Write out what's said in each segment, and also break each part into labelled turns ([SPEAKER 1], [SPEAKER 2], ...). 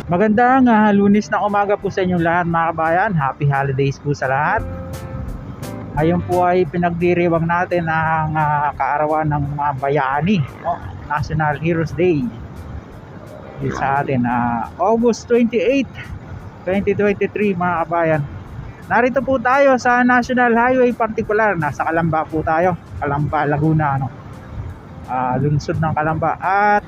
[SPEAKER 1] Magandang Lunes na umaga po sa inyong lahat mga kabayan. Happy holidays po sa lahat. Ngayon po ay pinagdiriwang natin ang kaarawan ng mga bayani, National Heroes Day. Dito sa atin, August 28, 2023 mga kabayan. Narito po tayo sa National Highway, particular nasa Calamba po tayo, Calamba, Laguna, lungsod ng Calamba. At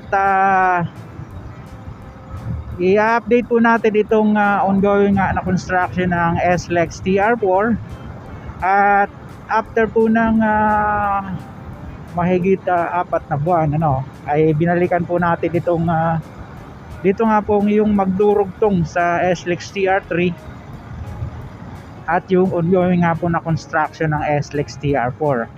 [SPEAKER 1] i-update po natin itong ongoing na construction ng SLEX TR4. At after po ng mahigit 4 na buwan, ay binalikan po natin itong dito nga po yung magdurugtong sa SLEX TR3 at yung ongoing nga po na construction ng SLEX TR4.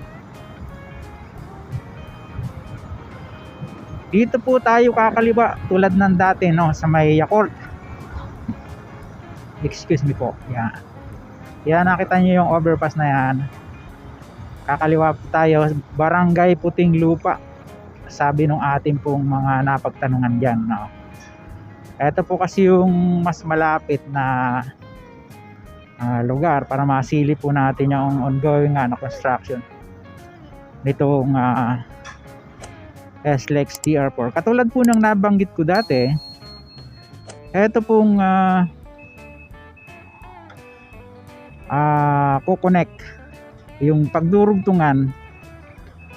[SPEAKER 1] Dito po tayo kakaliwa tulad ng dati, sa may Yakult. Excuse me po. Yan, nakita niyo yung overpass na yan. Kakaliwa po tayo, Barangay Puting Lupa, sabi nung ating pong mga napagtanungan diyan, Ito po kasi yung mas malapit na lugar para masili po natin yung ongoing na construction nitong SLEX TR4. Katulad po ng nabanggit ko dati, ito pong kukonect yung pagdurugtungan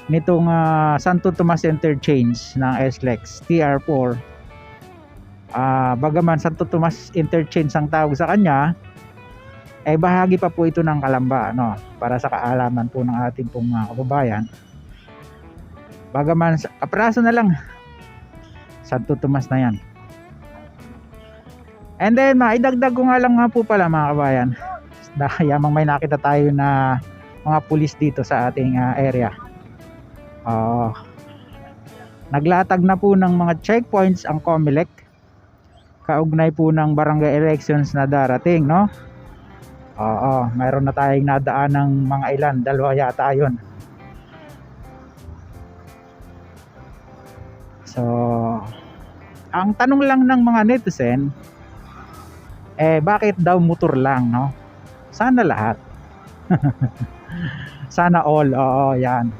[SPEAKER 1] nitong Santo Tomas Interchange ng SLEX TR4. Bagaman Santo Tomas Interchange ang tawag sa kanya, bahagi pa po ito ng Calamba, para sa kaalaman po ng ating pong mga kababayan. Bagaman kapraso na lang Santo Tomas na yan. And then maidagdag ko nga lang nga po pala mga kabayan, yamang may nakita tayo na mga pulis dito sa ating area. Naglatag na po ng mga checkpoints ang COMELEC kaugnay po ng barangay elections na darating, mayroon na tayong nadaan ng mga ilan, 2 yata yun. So, ang tanong lang ng mga netizen, bakit daw motor lang, Sana lahat. Sana all, yan.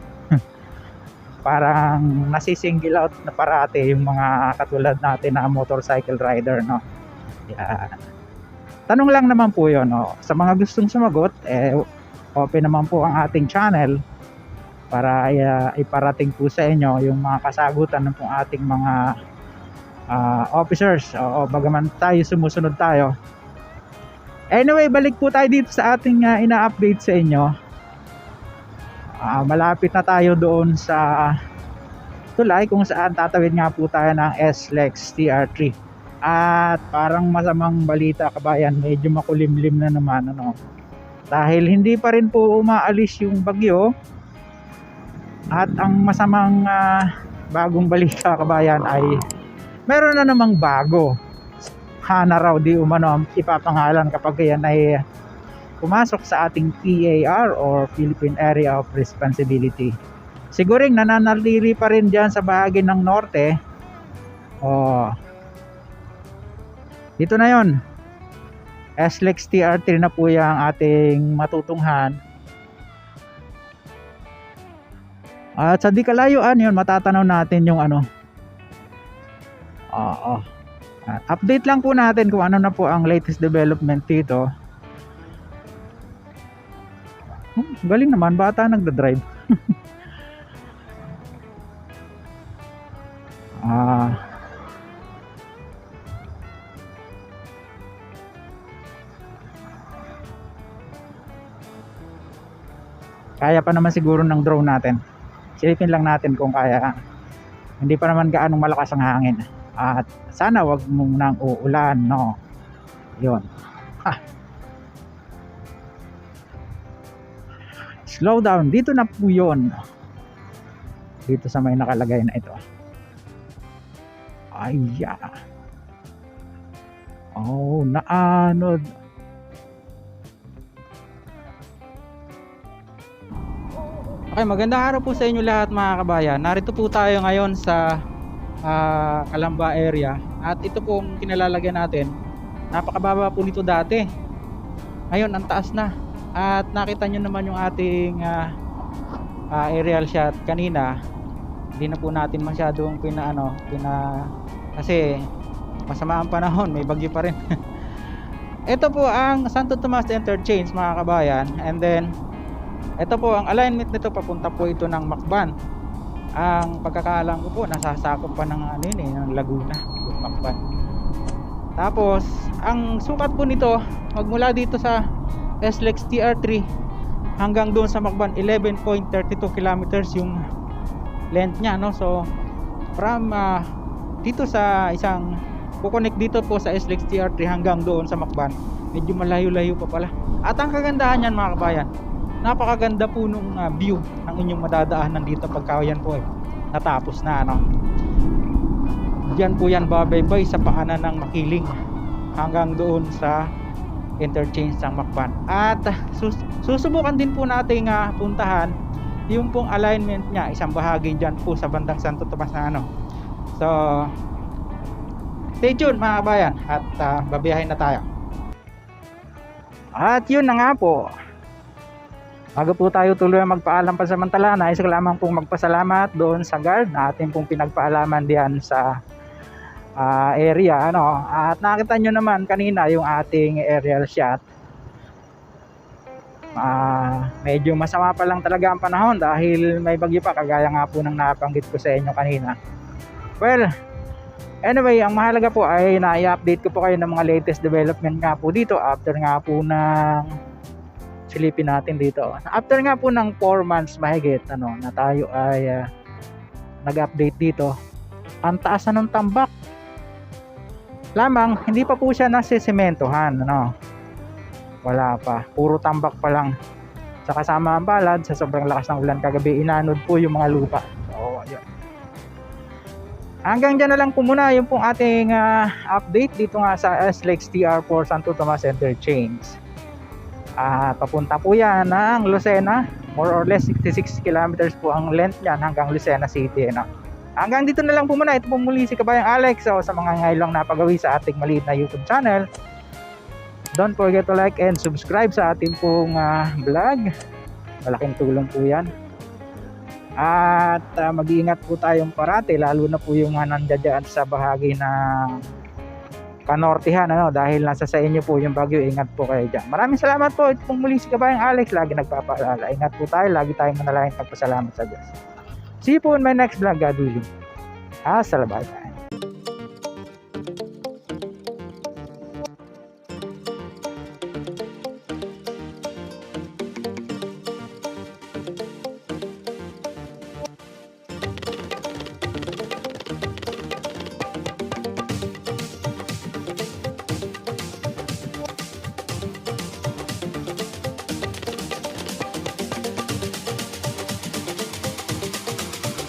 [SPEAKER 1] Parang nasisingle out na parati yung mga katulad natin na motorcycle rider, Yan. Tanong lang naman po yun, Sa mga gustong sumagot, open naman po ang ating channel para iparating po sa inyo yung mga kasagutan ng pong ating mga officers. Bagaman tayo sumusunod tayo. Anyway, balik po tayo dito sa ating ina-update sa inyo. Malapit na tayo doon sa tulay kung saan tatawid nga po tayo ng SLEX TR3. At parang masamang balita kabayan, medyo makulimlim na naman, dahil hindi pa rin po umaalis yung bagyo. At ang masamang bagong balita kabayan ay meron na namang bago. Hana raw di umano ipapangalan kapag yan ay pumasok sa ating PAR or Philippine Area of Responsibility. Siguring nananatili pa rin dyan sa bahagi ng norte. Dito na yon. SLEX TR3 na po yung ating matutunghan. At sa di kalayuan yun, matatanaw natin yung update lang po natin kung ano na po ang latest development dito. Galing naman, bata nagda-drive. Kaya pa naman siguro ng drone natin. Silipin lang natin kung kaya. Hindi pa naman gaanong malakas ang hangin. At sana wag munang uulan, Yun. Slow down. Dito na po yun. Dito sa may nakalagay na ito. Naanod. Okay, magandang araw po sa inyo lahat mga kabayan. Narito po tayo ngayon sa Calamba area. At ito pong kinalalagyan natin, napakababa po nito dati, ngayon ang taas na. At nakita nyo naman yung ating aerial shot kanina. Hindi na po natin masyadong kasi masama ang panahon, may bagyo pa rin. Ito po ang Santo Tomas Interchange mga kabayan. And then ito po ang alignment nito, papunta po ito ng Macban. Ang pagkakaalam ko po nasasakop pa ng ng Laguna, yung Macban. Tapos ang sukat po nito magmula dito sa SLEX TR3 hanggang doon sa Macban, 11.32 kilometers yung length niya, no? So from dito sa isang kukonek dito po sa SLEX TR3 hanggang doon sa Macban, medyo malayo-layo pa pala. At ang kagandahan niyan mga kabayan, napakaganda po nung view ng inyong madadaanan dito pagka yan po natapos na, no? Diyan po yan babaybay sa paanan ng Makiling hanggang doon sa interchange ng Macban. At susubukan din po nating puntahan yung pong alignment niya, isang bahagi dyan po sa bandang Santo Tomas na So stay tuned mga kabayan at babiyahin na tayo. At yun na nga po, bago po tayo tuloy magpaalam pansamantala, nais ko lamang pong magpasalamat doon sa guard na ating pong pinagpaalaman diyan sa area, At nakita nyo naman kanina yung ating aerial shot. Medyo masama pa lang talaga ang panahon dahil may bagyo pa, kagaya nga po ng nabanggit ko sa inyo kanina. Well, anyway, ang mahalaga po ay na-i-update ko po kayo ng mga latest development nga po dito after nga po ng silipin natin dito. After nga po ng 4 months mahigit na tayo ay nag-update dito. Ang taas na ng tambak. Lamang hindi pa po siya nasisementohan, Wala pa. Puro tambak pa lang. Sa kasama ang balad, sa sobrang lakas ng ulan kagabi, inanod po yung mga lupa. So, ayun. Hanggang dyan na lang po muna yung pong ating update dito nga sa SLEX TR4 Santo Tomas Interchange. Papunta po yan ng Lucena, more or less 66 kilometers po ang length niyan hanggang Lucena City, Hanggang dito na lang po muna. Ito po muli si Kabayang Alex. So sa mga ngayon napagawi sa ating maliit na YouTube channel, don't forget to like and subscribe sa ating pong vlog. Malaking tulong po yan. At mag-iingat po tayong parati, lalo na po yung nandiyan sa bahagi ng kanortihan, dahil nasa sa inyo po yung bagyo. Ingat po kayo dyan. Maraming salamat po. Ito pong muli si Kabayang Alex, lagi nagpapaalala. Ingat po tayo, lagi tayong manalangin, pagpasalamat sa Diyos. See you po in my next vlog, God willing. Salamat.